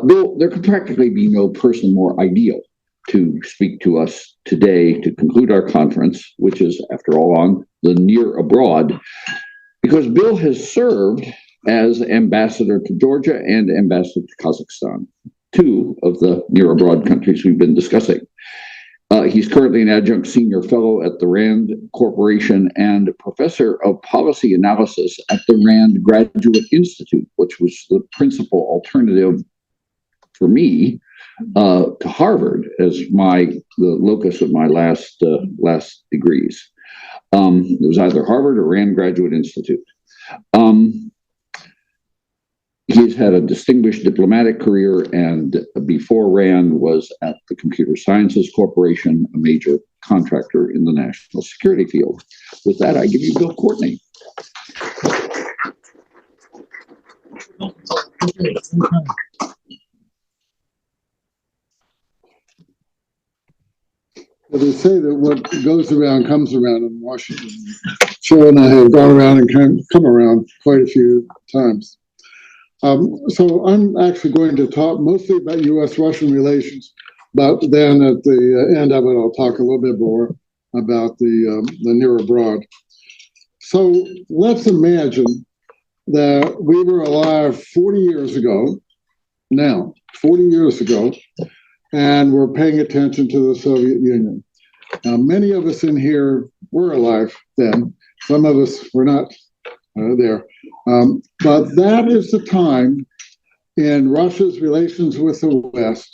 Bill, there could practically be no person more ideal to speak to us today to conclude our conference, which is, after all, on the near abroad, because Bill has served as ambassador to Georgia and ambassador to Kazakhstan, two of the near abroad countries we've been discussing. He's currently an adjunct senior fellow at the RAND Corporation and professor of policy analysis at the RAND Graduate Institute, which was the principal alternative for me to Harvard as the locus of my last degrees. It was either Harvard or RAND Graduate Institute. He's had a distinguished diplomatic career, and before RAND was at the Computer Sciences Corporation, a major contractor in the national security field. With that, I give you Bill Courtney. Well, they say that what goes around comes around in Washington. Phil and I have gone around and come around quite a few times. So I'm actually going to talk mostly about U.S.-Russian relations, but then at the end of it, I'll talk a little bit more about the near abroad. So let's imagine that we were alive 40 years ago, now, 40 years ago, and we're paying attention to the Soviet Union. Now, many of us in here were alive then. Some of us were not there. But that is the time in Russia's relations with the West,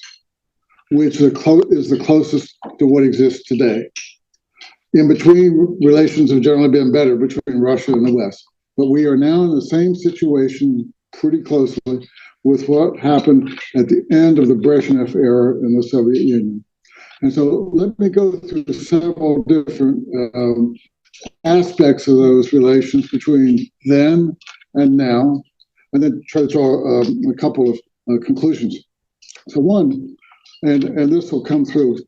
which is the closest to what exists today. In between, relations have generally been better between Russia and the West. But we are now in the same situation pretty closely with what happened at the end of the Brezhnev era in the Soviet Union. And so let me go through several different aspects of those relations between then and now, and then try to draw a couple of conclusions. So one, and this will come through,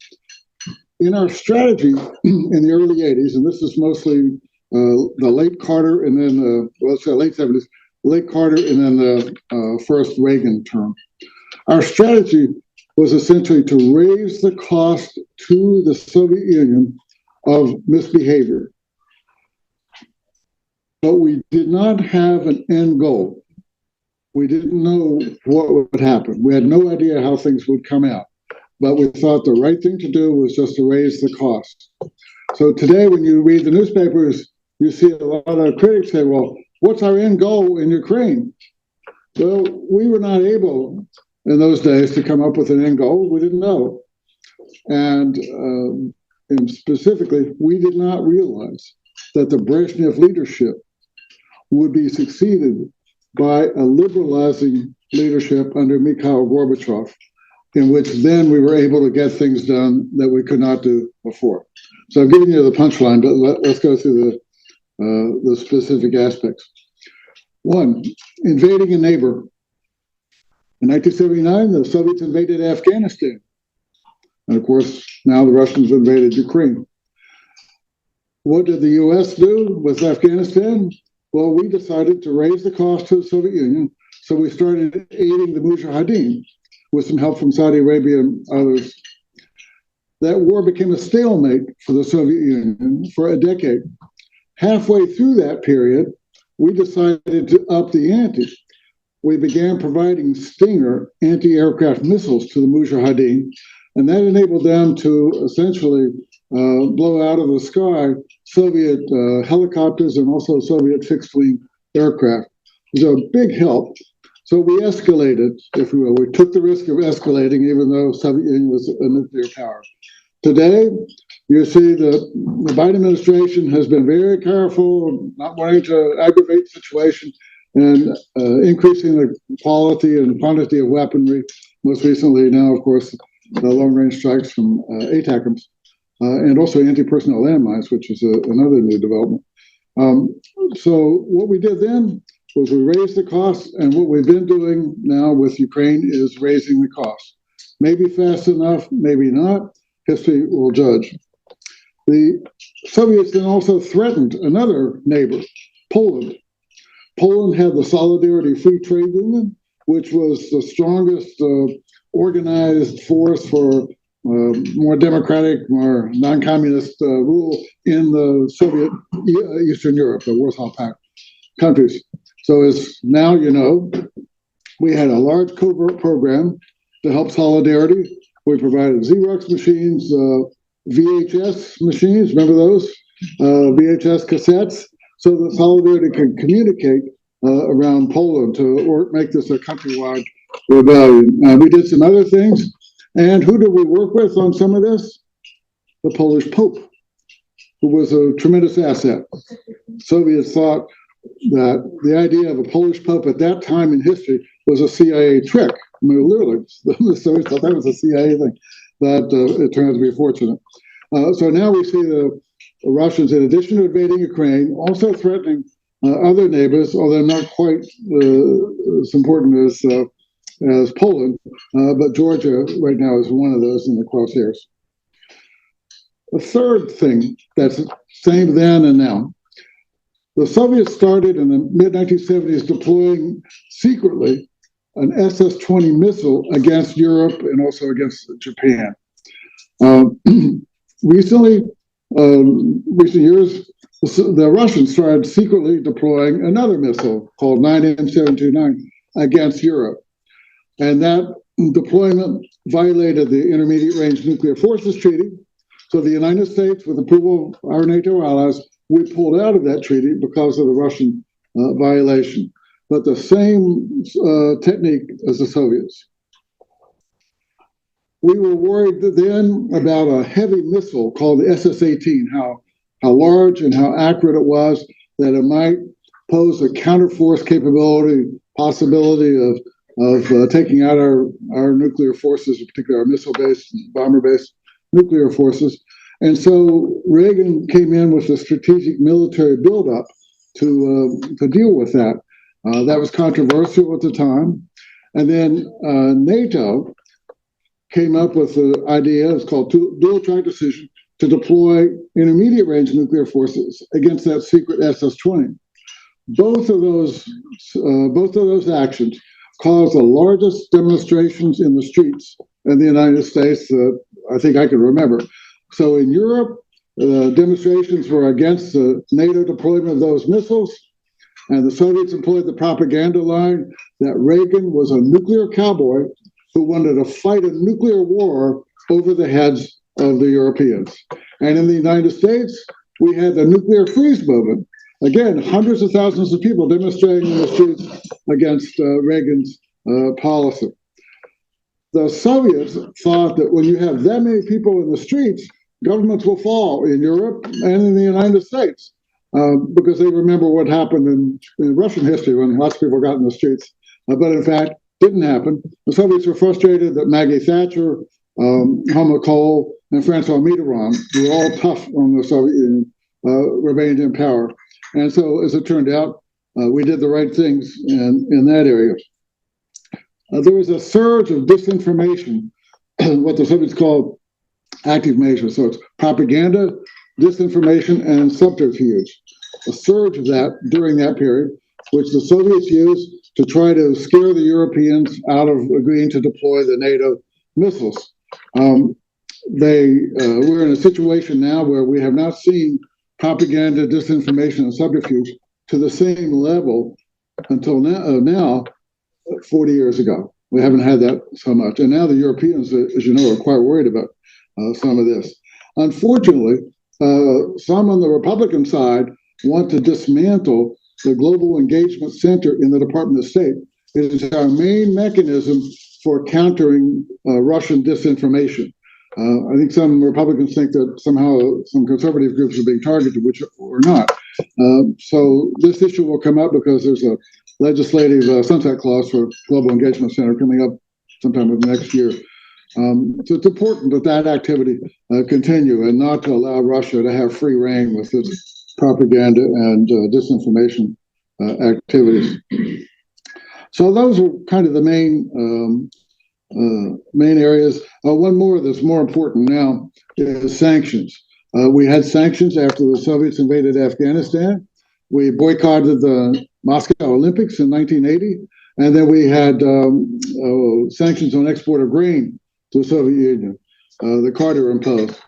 in our strategy in the early 80s, and this is mostly the late Carter and then, let's say late 70s, late Carter and then the first Reagan term. Our strategy was essentially to raise the cost to the Soviet Union of misbehavior. But we did not have an end goal. We didn't know what would happen. We had no idea how things would come out. But we thought the right thing to do was just to raise the cost. So today, when you read the newspapers, you see a lot of critics say, well, what's our end goal in Ukraine? Well, we were not able in those days to come up with an end goal. We didn't know. And specifically, we did not realize that the Brezhnev leadership would be succeeded by a liberalizing leadership under Mikhail Gorbachev, in which then we were able to get things done that we could not do before. So I've given you the punchline, but let's go through the specific aspects. One, invading a neighbor. In 1979, the Soviets invaded Afghanistan. And of course, now the Russians invaded Ukraine. What did the U.S. do with Afghanistan? Well, we decided to raise the cost to the Soviet Union, so we started aiding the Mujahideen with some help from Saudi Arabia and others. That war became a stalemate for the Soviet Union for a decade. Halfway through that period, we decided to up the ante. We began providing Stinger anti-aircraft missiles to the Mujahideen, and that enabled them to essentially blow out of the sky Soviet helicopters and also Soviet fixed-wing aircraft. It was a big help. So we escalated, if you will. We took the risk of escalating, even though Soviet Union was a nuclear power. Today, you see the Biden administration has been very careful, not wanting to aggravate the situation, and increasing the quality and quantity of weaponry. Most recently now, of course, the long-range strikes from ATACMS, and also anti-personnel landmines, which is another new development. So what we did then was we raised the cost, and what we've been doing now with Ukraine is raising the cost. Maybe fast enough, maybe not. History will judge. The Soviets then also threatened another neighbor, Poland. Poland had the Solidarity Free Trade Union, which was the strongest organized force for more democratic, more non-communist rule in the Soviet Eastern Europe, the Warsaw Pact countries. So as now you know, we had a large covert program to help solidarity. We provided Xerox machines, VHS machines, remember those? VHS cassettes, so that solidarity can communicate around Poland to make this a countrywide rebellion. We did some other things. And who did we work with on some of this? The Polish Pope, who was a tremendous asset. Soviets thought that the idea of a Polish Pope at that time in history was a CIA trick. I mean, literally, the Soviets thought that was a CIA thing, but it turned out to be fortunate. So now we see the Russians, in addition to invading Ukraine, also threatening other neighbors, although not quite as important as Poland, but Georgia right now is one of those in the crosshairs. A third thing that's the same then and now. The Soviets started in the mid-1970s deploying secretly an SS-20 missile against Europe and also against Japan. Recent years, the Russians started secretly deploying another missile called 9M729 against Europe. And that deployment violated the Intermediate Range Nuclear Forces Treaty. So the United States, with approval of our NATO allies, we pulled out of that treaty because of the Russian violation. But the same technique as the Soviets. We were worried then about a heavy missile called the SS-18, how large and how accurate it was, that it might pose a counterforce possibility of taking out our nuclear forces, particularly our missile-based, bomber-based nuclear forces. And so Reagan came in with a strategic military buildup to deal with that. That was controversial at the time. And then NATO came up with the idea, it's called dual track decision, to deploy intermediate range nuclear forces against that secret SS-20. Both of those actions caused the largest demonstrations in the streets in the United States that I think I can remember. So in Europe, demonstrations were against the NATO deployment of those missiles, and the Soviets employed the propaganda line that Reagan was a nuclear cowboy who wanted to fight a nuclear war over the heads of the Europeans. And in the United States, we had the nuclear freeze movement. Again, hundreds of thousands of people demonstrating in the streets against Reagan's policy. The Soviets thought that when you have that many people in the streets, governments will fall in Europe and in the United States, because they remember what happened in Russian history when lots of people got in the streets. But in fact, didn't happen. The Soviets were frustrated that Maggie Thatcher, Helmut Kohl, and Francois Mitterrand, who were all tough on the Soviet Union, remained in power. And so, as it turned out, we did the right things in that area. There was a surge of disinformation, what the Soviets called active measures. So it's propaganda, disinformation, and subterfuge. A surge of that during that period, which the Soviets used to try to scare the Europeans out of agreeing to deploy the NATO missiles. We're in a situation now where we have not seen propaganda, disinformation, and subterfuge to the same level until now 40 years ago. We haven't had that so much. And now the Europeans, as you know, are quite worried about some of this. Unfortunately, some on the Republican side want to dismantle the Global Engagement Center in the Department of State. It is our main mechanism for countering Russian disinformation. I think some Republicans think that somehow some conservative groups are being targeted, which are not. So this issue will come up because there's a legislative sunset clause for Global Engagement Center coming up sometime of next year. So it's important that that activity continue and not to allow Russia to have free reign with its propaganda and disinformation activities. So those are kind of the main areas. One more that's more important now is sanctions. We had sanctions after the Soviets invaded Afghanistan. We boycotted the Moscow Olympics in 1980. And then we had sanctions on export of grain to the Soviet Union that Carter imposed.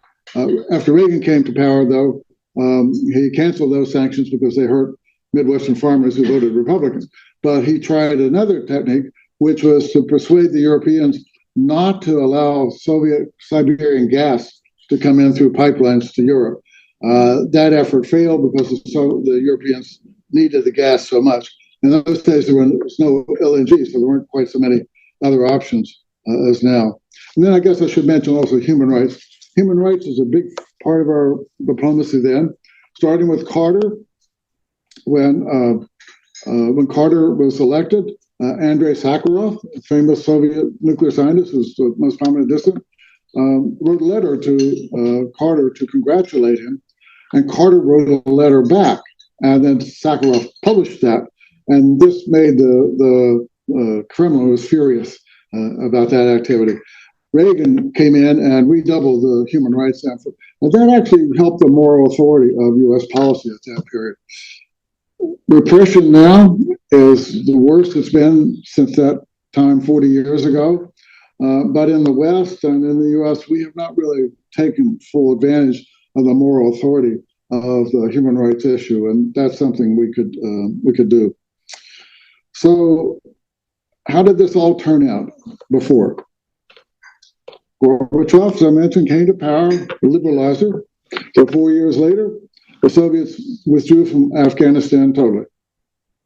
After Reagan came to power, though, he canceled those sanctions because they hurt Midwestern farmers who voted Republican. But he tried another technique, which was to persuade the Europeans not to allow Soviet Siberian gas to come in through pipelines to Europe. That effort failed because the Europeans needed the gas so much. In those days, there was no LNG, so there weren't quite so many other options as now. And then I guess I should mention also human rights. Human rights is a big part of our diplomacy then, starting with Carter. When Carter was elected, Andrei Sakharov, a famous Soviet nuclear scientist who's the most prominent dissident, wrote a letter to Carter to congratulate him. And Carter wrote a letter back. And then Sakharov published that. And this made the Kremlin was furious about that activity. Reagan came in and redoubled the human rights effort. And that actually helped the moral authority of U.S. policy at that period. Repression now is the worst it's been since that time 40 years ago. But in the West and in the U.S., we have not really taken full advantage of the moral authority of the human rights issue, and that's something we could do. So, how did this all turn out before? Gorbachev, as I mentioned, came to power, a liberalizer. So 4 years later, the Soviets withdrew from Afghanistan totally.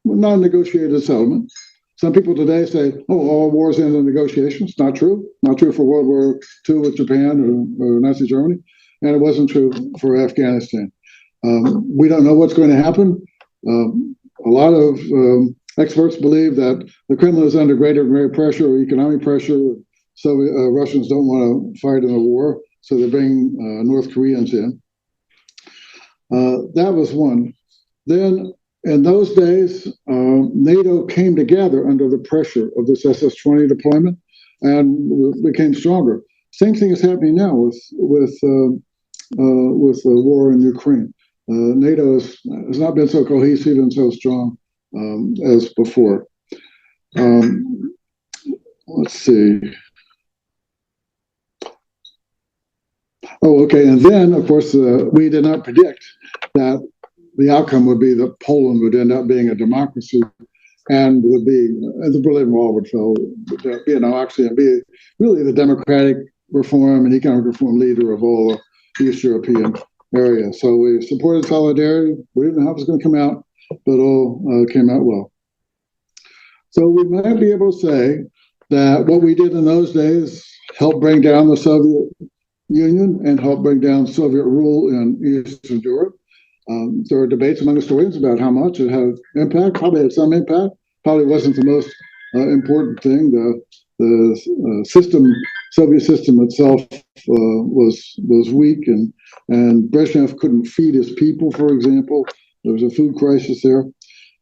Non-negotiated settlement. Some people today say, oh, all wars end in negotiations. Not true. Not true for World War II with Japan or Nazi Germany. And it wasn't true for Afghanistan. We don't know what's going to happen. A lot of experts believe that the Kremlin is under greater and greater pressure, or economic pressure. So Russians don't want to fight in a war, so they bring North Koreans in. That was one. Then in those days, NATO came together under the pressure of this SS-20 deployment and became stronger. Same thing is happening now with the war in Ukraine. NATO has not been so cohesive and so strong as before. Let's see. Oh, okay. And then, of course, we did not predict that the outcome would be that Poland would end up being a democracy and would be, the Berlin Wall would fall, actually, and be really the democratic reform and economic reform leader of all the East European area. So we supported solidarity. We didn't know how it was going to come out, but all came out well. So we might be able to say that what we did in those days helped bring down the Soviet Union and helped bring down Soviet rule in Eastern Europe. There are debates among historians about how much it had impact. Probably had some impact. Probably wasn't the most important thing. The Soviet system itself was weak, and Brezhnev couldn't feed his people, for example. There was a food crisis there,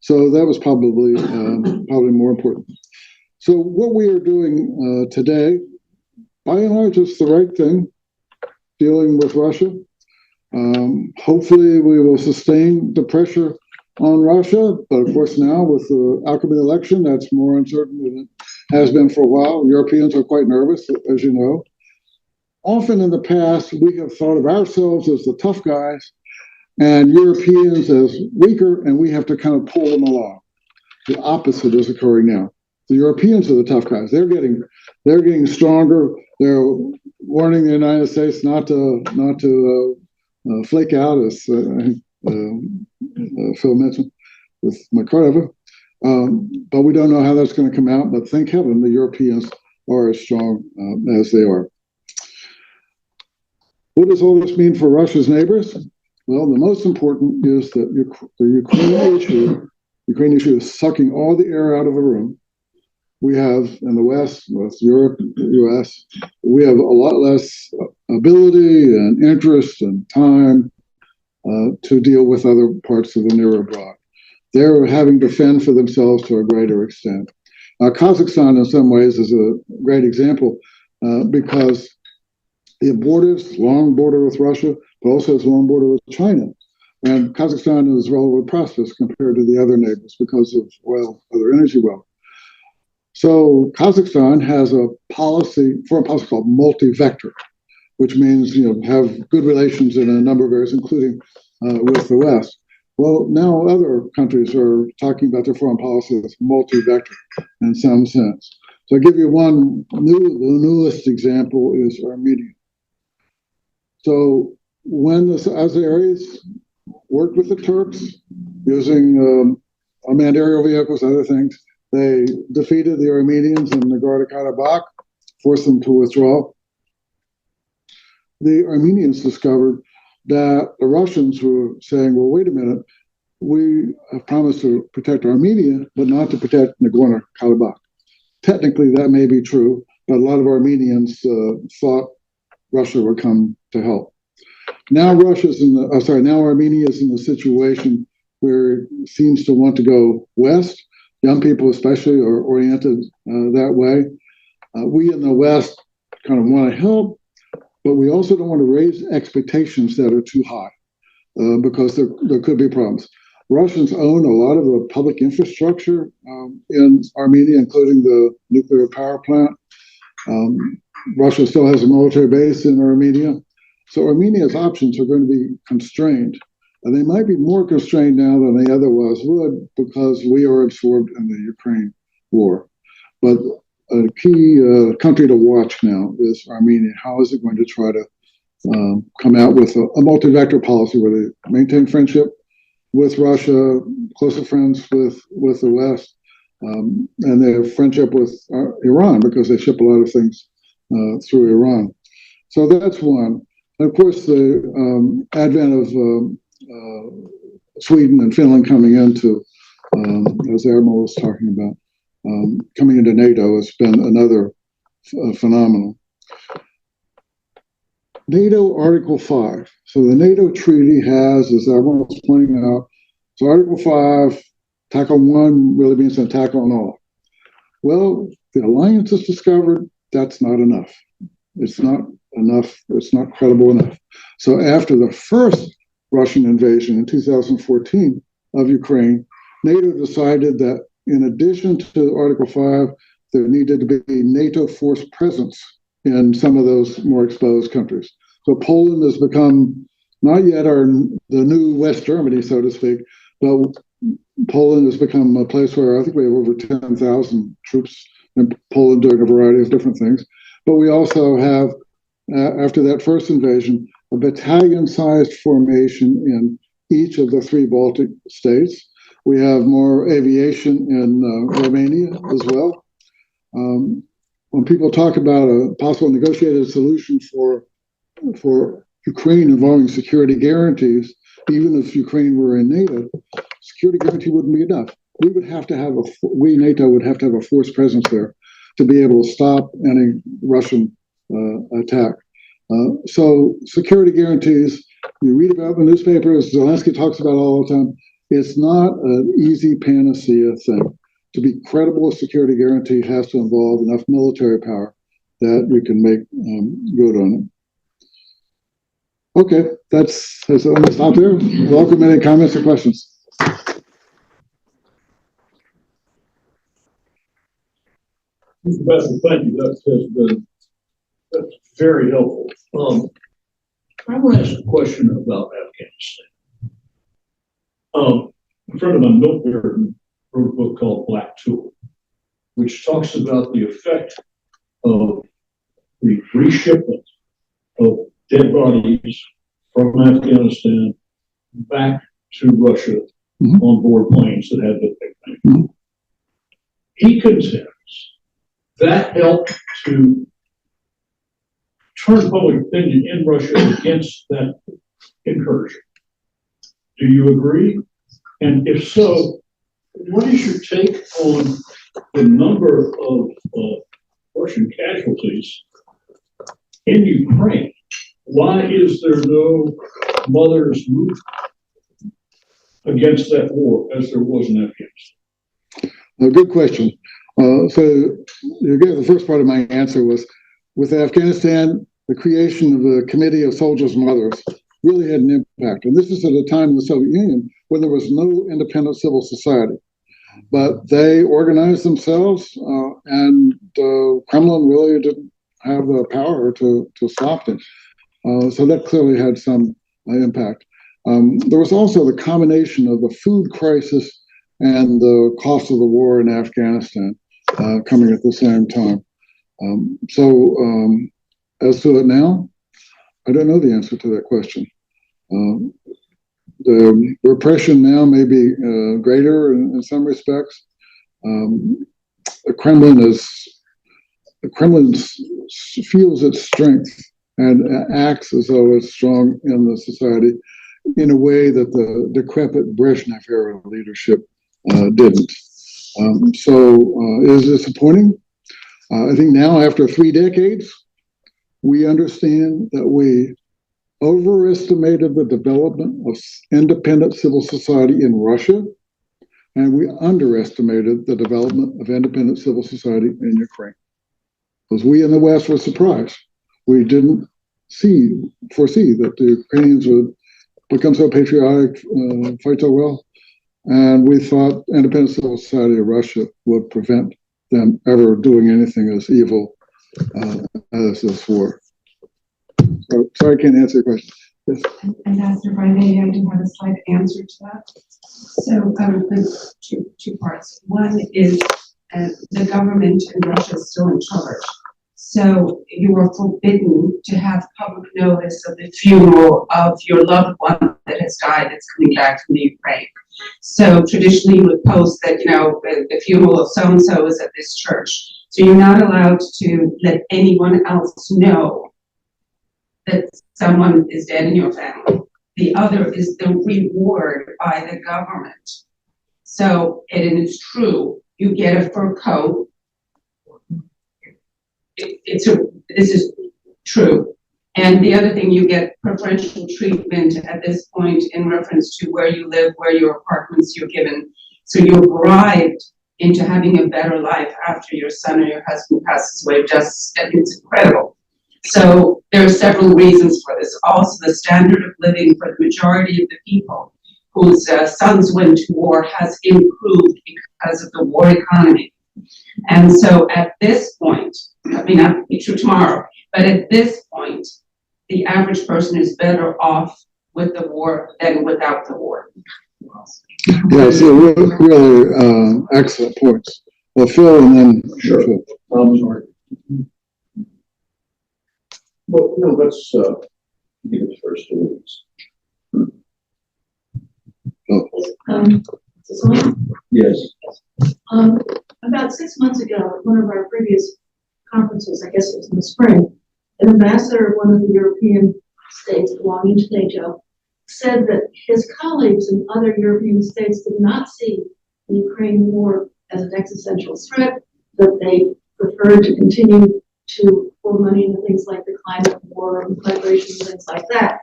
so that was probably more important. So what we are doing today, by and large, is the right thing. Dealing with Russia. Hopefully we will sustain the pressure on Russia, but of course now with the outcome of the election, that's more uncertain than it has been for a while. Europeans are quite nervous, as you know. Often in the past, we have thought of ourselves as the tough guys and Europeans as weaker, and we have to kind of pull them along. The opposite is occurring now. The Europeans are the tough guys. They're getting stronger. They're warning the United States not to flake out, as Phil mentioned with Makarova. But we don't know how that's going to come out. But thank heaven the Europeans are as strong as they are. What does all this mean for Russia's neighbors? Well, the most important is that the Ukraine issue is sucking all the air out of the room. We have in the West, with Europe, the U.S., we have a lot less ability and interest and time to deal with other parts of the near abroad. They're having to fend for themselves to a greater extent. Kazakhstan, in some ways, is a great example because it borders, long border with Russia, but also has a long border with China. And Kazakhstan is relatively prosperous compared to the other neighbors because of oil, other energy wealth. So Kazakhstan has a foreign policy called multi-vector, which means have good relations in a number of areas, including with the West. Well, now other countries are talking about their foreign policy as multi-vector in some sense. So I'll give you the newest example is Armenia. So when the Azeris worked with the Turks using unmanned aerial vehicles, other things, they defeated the Armenians in Nagorno-Karabakh, forced them to withdraw. The Armenians discovered that the Russians were saying, well, wait a minute, we have promised to protect Armenia, but not to protect Nagorno-Karabakh. Technically, that may be true, but a lot of Armenians thought Russia would come to help. Now Armenia is in a situation where it seems to want to go west. Young people especially are oriented that way. We in the West kind of want to help, but we also don't want to raise expectations that are too high because there could be problems. Russians own a lot of the public infrastructure in Armenia, including the nuclear power plant. Russia still has a military base in Armenia. So Armenia's options are going to be constrained. And they might be more constrained now than they otherwise would because we are absorbed in the Ukraine war. But a key country to watch now is Armenia. How is it going to try to come out with a multi-vector policy where they maintain friendship with Russia, closer friends with the West, and their friendship with Iran because they ship a lot of things through Iran. So that's one. And of course, the advent of Sweden and Finland coming into, as Admiral was talking about, coming into NATO has been another phenomenon. NATO Article 5. So the NATO treaty has, as everyone was pointing out, so Article 5, attack on one really means an attack on all. Well, the alliance has discovered that's not enough. It's not enough. It's not credible enough. So after the first Russian invasion in 2014 of Ukraine, NATO decided that in addition to Article 5, there needed to be NATO force presence in some of those more exposed countries. So Poland has become not yet the new West Germany, so to speak, but Poland has become a place where I think we have over 10,000 troops in Poland doing a variety of different things. But we also have, after that first invasion, a battalion-sized formation in each of the 3 Baltic states. We have more aviation in Romania as well. When people talk about a possible negotiated solution for Ukraine involving security guarantees, even if Ukraine were in NATO, security guarantee wouldn't be enough. NATO would have to have a force presence there to be able to stop any Russian attack. So security guarantees, you read about in the newspapers, Zelensky talks about all the time. It's not an easy panacea thing. To be credible, a security guarantee has to involve enough military power that you can make good on it. Okay, that's almost out there. Welcome any comments or questions. Mr. Bessel, thank you. That's very helpful. I want to ask a question about Afghanistan. A friend of mine, Milt Bearden, wrote a book called Black Tool, which talks about the effect of the reshipment of dead bodies from Afghanistan back to Russia on board planes that had been taken. He contends that helped to turn public opinion in Russia against that incursion. Do you agree? And if so, what is your take on the number of Russian casualties in Ukraine? Why is there no mother's movement against that war as there was in Afghanistan? A good question. So again, the first part of my answer was, with Afghanistan, the creation of the Committee of Soldiers' Mothers really had an impact. And this is at a time in the Soviet Union when there was no independent civil society. But they organized themselves, and the Kremlin really didn't have the power to stop them. So that clearly had some impact. There was also the combination of the food crisis and the cost of the war in Afghanistan coming at the same time. As to it now, I don't know the answer to that question. The repression now may be greater in some respects. The Kremlin feels its strength and acts as though it's strong in the society in a way that the decrepit Brezhnev era leadership didn't. It is disappointing. I think now, after 3 decades, we understand that we overestimated the development of independent civil society in Russia, and we underestimated the development of independent civil society in Ukraine. Because we in the West were surprised. We didn't foresee that the Ukrainians would become so patriotic, fight so well, and we thought independent civil society of Russia would prevent them ever doing anything as evil as this war. So, sorry, I can't answer your question. Yes. Ambassador Friday, I do have a slight answer to that. So there's two parts. One is the government in Russia is still in charge. So you are forbidden to have public notice of the funeral of your loved one that has died that's coming back from the Ukraine. So traditionally you would post that, the funeral of so-and-so is at this church. So you're not allowed to let anyone else know that someone is dead in your family. The other is the reward by the government. So, and it's true, you get a fur coat. This is true. And the other thing, you get preferential treatment at this point in reference to where you live, where your apartments you're given. So you're bribed into having a better life after your son or your husband passes away. It's incredible. So there are several reasons for this. Also, the standard of living for the majority of the people whose sons went to war has improved because of the war economy. And so at this point, I mean, not be true tomorrow, but at this point, the average person is better off with the war than without the war. Yes, really excellent points. Well, Phil, and then Sure. Phil. Sorry. Well, no, let's give it first to Louise. Yes. About 6 months ago, at one of our previous conferences, I guess it was in the spring, an ambassador of one of the European states belonging to NATO said that his colleagues in other European states did not see the Ukraine war as an existential threat, that they preferred to continue to pour money into things like the climate war and migration and things like that,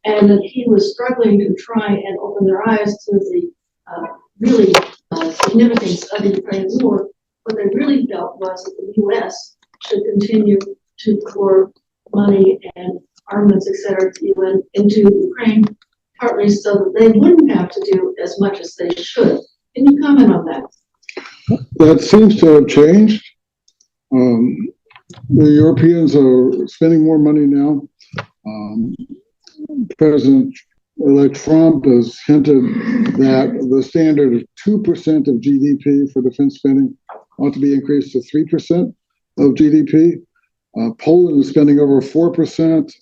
and that he was struggling to try and open their eyes to the really significance of the Ukraine war. What they really felt was that the U.S. should continue to pour money and armaments, etc., into Ukraine, partly so that they wouldn't have to do as much as they should. Can you comment on that? That seems to have changed. The Europeans are spending more money now. President-elect Trump has hinted that the standard of 2% of GDP for defense spending ought to be increased to 3% of GDP. Poland is spending over 4%.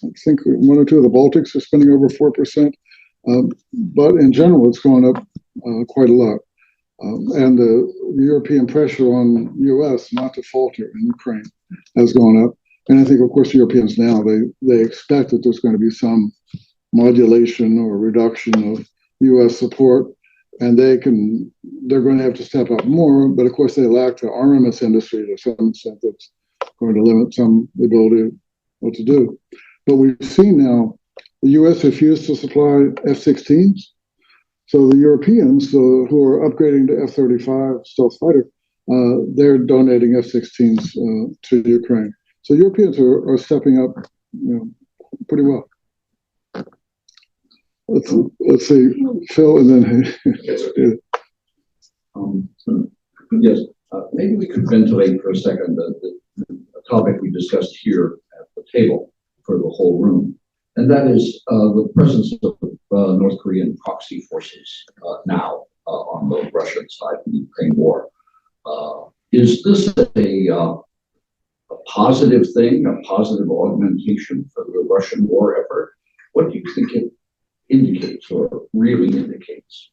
I think one or two of the Baltics are spending over 4%. But in general, it's gone up quite a lot. And the European pressure on U.S. not to falter in Ukraine has gone up. And I think, of course, Europeans now, they expect that there's going to be some modulation or reduction of U.S. support, and they're going to have to step up more. But of course, they lack the armaments industry to some extent that's going to limit some ability what to do. But we've seen now the U.S. refused to supply F-16s. So the Europeans who are upgrading to F-35 stealth fighter, they're donating F-16s to Ukraine. So Europeans are stepping up, pretty well. Let's see, Phil, and then Yes, maybe we could ventilate for a second the topic we discussed here at the table for the whole room, and that is the presence of North Korean proxy forces now on the Russian side of the Ukraine war. Is this a positive thing, a positive augmentation for the Russian war effort? What do you think it indicates or really indicates?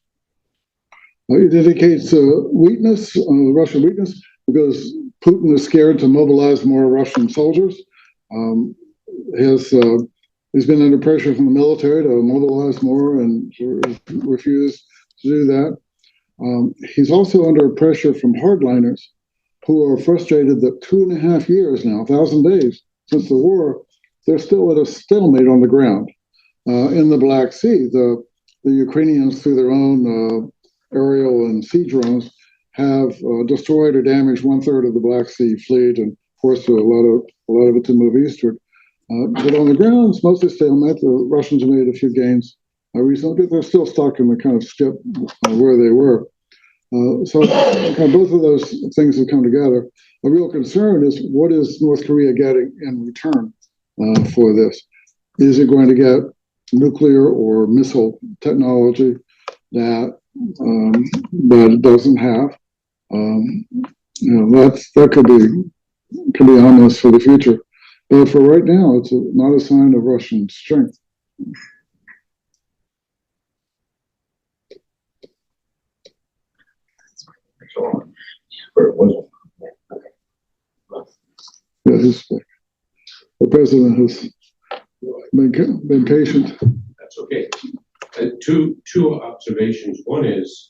It indicates weakness, Russian weakness, because Putin is scared to mobilize more Russian soldiers. He's been under pressure from the military to mobilize more and refused to do that. He's also under pressure from hardliners who are frustrated that 2.5 years now, 1,000 days since the war, they're still at a stalemate on the ground. In the Black Sea, the Ukrainians, through their own aerial and sea drones, have destroyed or damaged 1/3 of the Black Sea fleet and forced a lot of it to move eastward. But on the ground, it's mostly stalemate. The Russians have made a few gains recently, but they're still stuck in the kind of skip where they were. So kind of both of those things have come together. A real concern is, what is North Korea getting in return for this? Is it going to get nuclear or missile technology that it doesn't have? That could be ominous for the future. But for right now, it's not a sign of Russian strength. Yeah, the president has been patient. That's okay. Two observations. One is,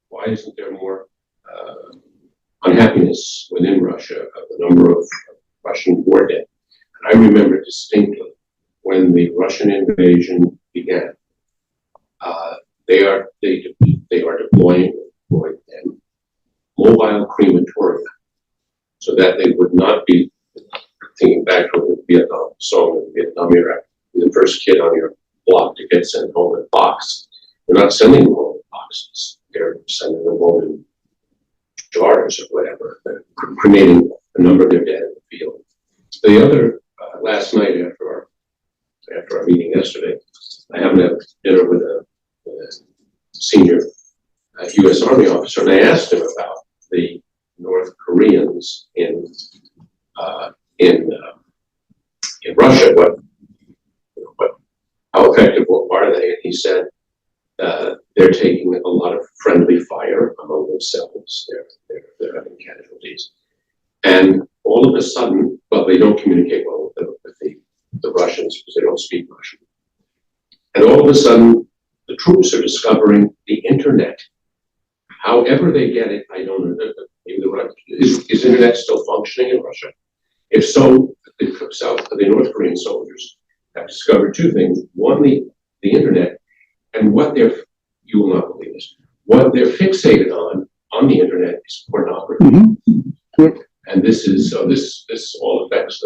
why isn't there more unhappiness within Russia of the number of Russian war dead? And I remember distinctly when the Russian invasion began, they are deploying mobile crematoria so that they would not be, thinking back to the Vietnam song in the Vietnam era, the first kid on your block to get sent home in a box. They're not sending them home in boxes. They're sending them home in jars or whatever. They're cremating a number of their dead in the field. The other, last night after our meeting yesterday, I happened to have dinner with a senior U.S. Army officer, and I asked him about the North Koreans in Russia. How effective are they? And he said they're taking a lot of friendly fire among themselves. They're having casualties, and all of a sudden, well, they don't communicate well with the Russians because they don't speak Russian. And all of a sudden, the troops are discovering the internet. However they get it, I don't know. Is internet still functioning in Russia? If so, the North Korean soldiers have discovered two things. One, the internet, and you will not believe this, what they're fixated on the internet is pornography. Mm-hmm. Yep. And this all affects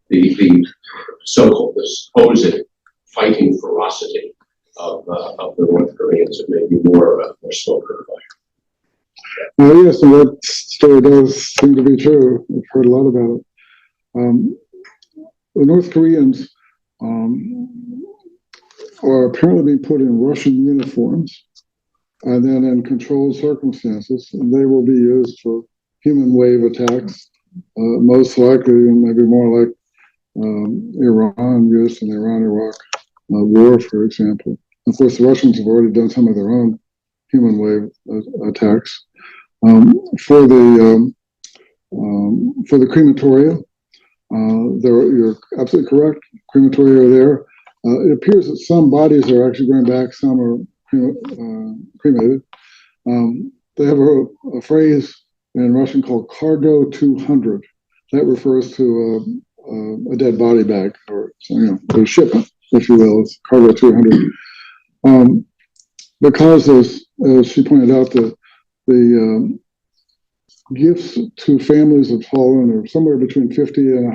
the so-called, this supposed fighting ferocity of the North Koreans, and maybe more smoke or fire. Yes, and that story does seem to be true. I've heard a lot about it. The North Koreans are apparently being put in Russian uniforms and then in controlled circumstances, and they will be used for human wave attacks, most likely, and maybe more like Iran used in the Iran-Iraq war, for example. Of course, the Russians have already done some of their own human wave attacks. For the crematoria, you're absolutely correct. Crematoria are there. It appears that some bodies are actually going back, some are cremated. They have a phrase in Russian called cargo 200. That refers to a dead body bag, or a shipment, if you will. It's cargo 200. Because, as she pointed out, the gifts to families of fallen are somewhere between $50,000 and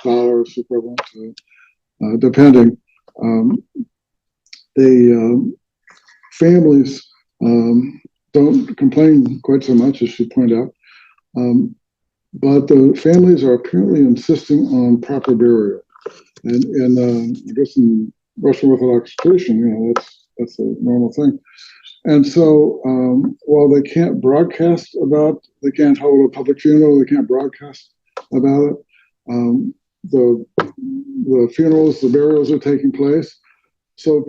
$100,000 equivalent to, depending. The families don't don't complain quite so much, as she pointed out. But the families are apparently insisting on proper burial. And I guess in Russian Orthodox tradition, that's a normal thing. And so while they can't broadcast they can't hold a public funeral, they can't broadcast about it, the funerals, the burials are taking place. So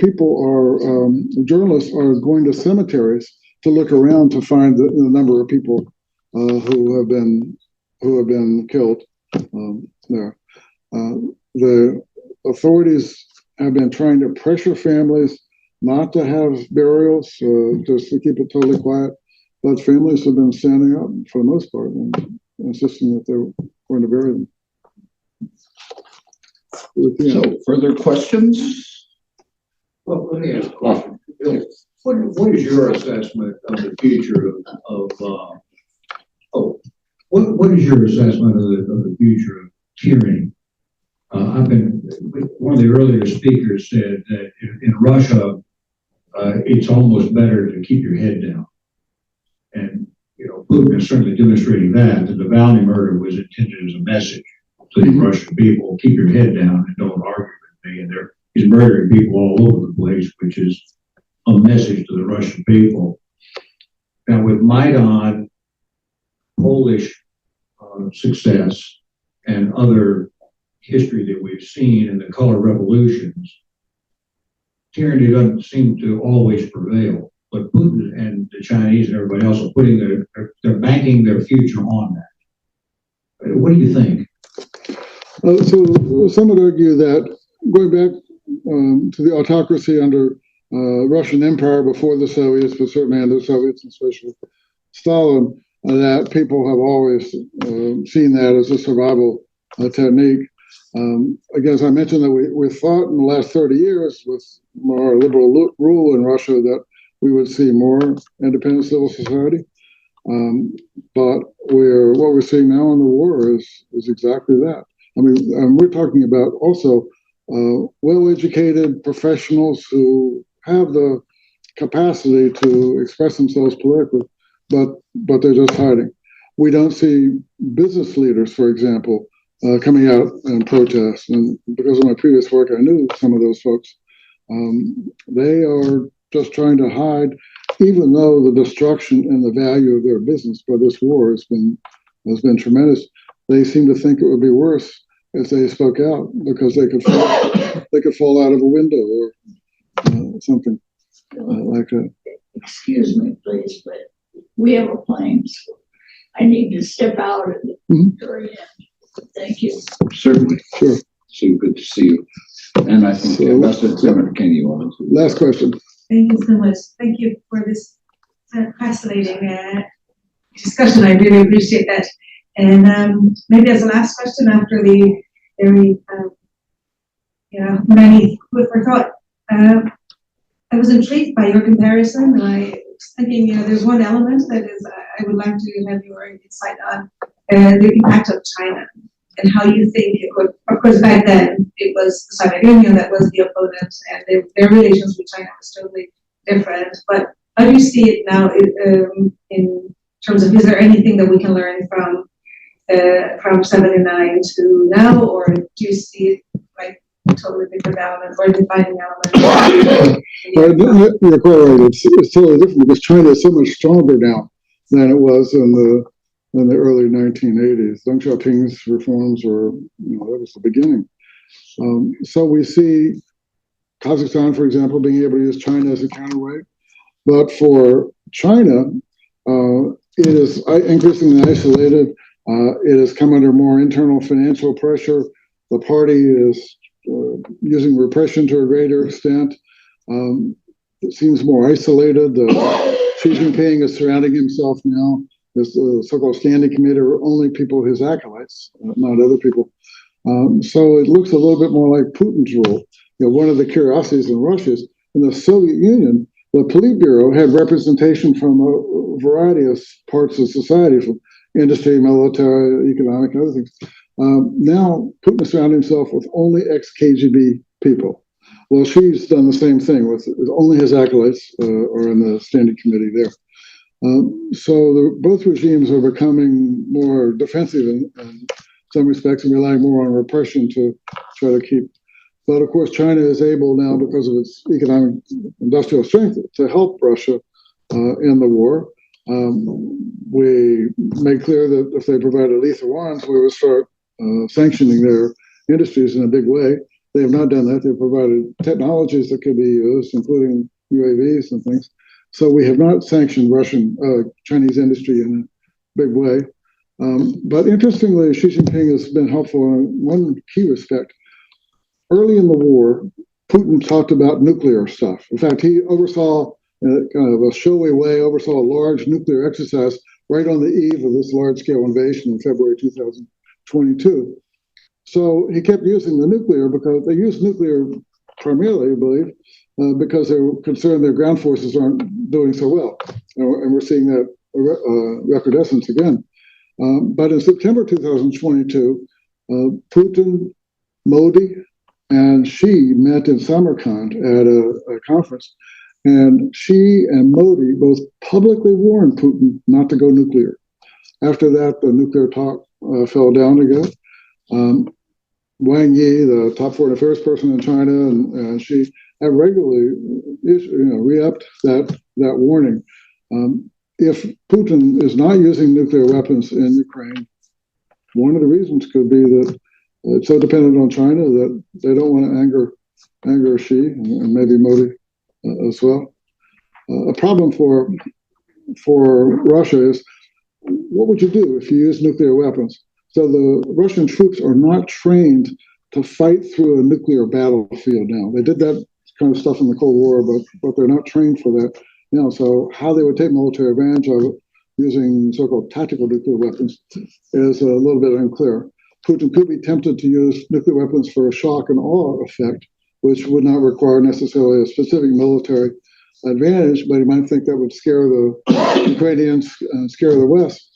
journalists are going to cemeteries to look around to find the number of people who have been killed there. The authorities have been trying to pressure families not to have burials, just to keep it totally quiet. But families have been standing up for the most part and insisting that they're going to bury them. So, further questions? Well, let me ask a question. Bill, what is your assessment of the future what is your assessment of the future of tyranny? One of the earlier speakers said that in Russia, it's almost better to keep your head down. And, Putin is certainly demonstrating that the Navalny murder was intended as a message to the Russian people: keep your head down and don't argue with me. And he's murdering people all over the place, which is a message to the Russian people. Now, with Maidan, Polish success, and other history that we've seen in the color revolutions, tyranny doesn't seem to always prevail. But Putin and the Chinese and everybody else are putting they're banking their future on that. What do you think? So some would argue that going back to the autocracy under Russian Empire before the Soviets, but certainly under the Soviets, and especially Stalin, that people have always seen that as a survival technique. Again, as I mentioned, that we thought in the last 30 years with more liberal rule in Russia that we would see more independent civil society. But what we're seeing now in the war is exactly that. I mean, we're talking about also well-educated professionals who have the capacity to express themselves politically, but they're just hiding. We don't see business leaders, for example, coming out and protest. And because of my previous work, I knew some of those folks. They are just trying to hide, even though the destruction and the value of their business by this war has been tremendous. They seem to think it would be worse if they spoke out because they could fall out of a window or something like that. Excuse me, please, but we have a plane, so I need to step out at the very end. Thank you. Certainly. Sure. So good to see you. And I think Senator Kenny, you wanted to. Last question. Thank you so much. Thank you for this fascinating discussion. I really appreciate that. And maybe as a last question after the very, many food for thought, I was intrigued by your comparison, and I was thinking, there's one element that is I would like to have your insight on the impact of China and how you think it would. Of course, back then it was the Soviet Union that was the opponent, and their relations with China was totally different. But how do you see it now in terms of, is there anything that we can learn from 79 to now, or do you see it like totally different element or defining element? You're quite right. It's totally different because China is so much stronger now than it was in the early 1980s. Deng Xiaoping's reforms were, that was the beginning. So we see Kazakhstan, for example, being able to use China as a counterweight. But for China, it is increasingly isolated. It has come under more internal financial pressure. The party is using repression to a greater extent. It seems more isolated. Xi Jinping is surrounding himself now. This so-called standing committee are only people his acolytes, not other people. So it looks a little bit more like Putin's rule. One of the curiosities in Russia is in the Soviet Union, the Politburo had representation from a variety of parts of society, from industry, military, economic, and other things. Now Putin has surrounded himself with only ex-KGB people. Well, Xi's done the same thing with only his acolytes are in the standing committee there. So both regimes are becoming more defensive in some respects and relying more on repression to try to keep. But of course, China is able now, because of its economic industrial strength, to help Russia in the war. We made clear that if they provided lethal arms, we would start sanctioning their industries in a big way. They have not done that. They've provided technologies that could be used, including UAVs and things. So we have not sanctioned Chinese industry in a big way. But interestingly, Xi Jinping has been helpful in one key respect. Early in the war, Putin talked about nuclear stuff. In fact, he oversaw, kind of a showy way, oversaw a large nuclear exercise right on the eve of this large-scale invasion in February 2022. So he kept using the nuclear because they used nuclear primarily, I believe, because they were concerned their ground forces aren't doing so well. And we're seeing that recrudescence again. But in September 2022, Putin, Modi, and Xi met in Samarkand at a conference. And Xi and Modi both publicly warned Putin not to go nuclear. After that, the nuclear talk fell down again. Wang Yi, the top foreign affairs person in China, and Xi have regularly re-upped that warning. If Putin is not using nuclear weapons in Ukraine, one of the reasons could be that it's so dependent on China that they don't want to anger Xi and maybe Modi as well. A problem for Russia is, what would you do if you use nuclear weapons? So the Russian troops are not trained to fight through a nuclear battlefield now. They did that kind of stuff in the Cold War, but they're not trained for that now. So how they would take military advantage of it using so-called tactical nuclear weapons is a little bit unclear. Putin could be tempted to use nuclear weapons for a shock and awe effect, which would not require necessarily a specific military advantage, but he might think that would scare the Ukrainians and scare the West.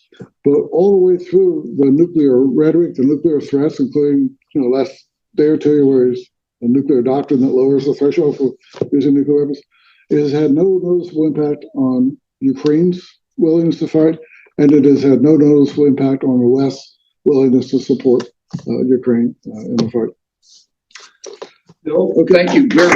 But all the way through the nuclear rhetoric, the nuclear threats, including last day or two where he's a nuclear doctrine that lowers the threshold for using nuclear weapons, it has had no noticeable impact on Ukraine's willingness to fight, and it has had no noticeable impact on the West's willingness to support Ukraine in the fight. Bill, thank you very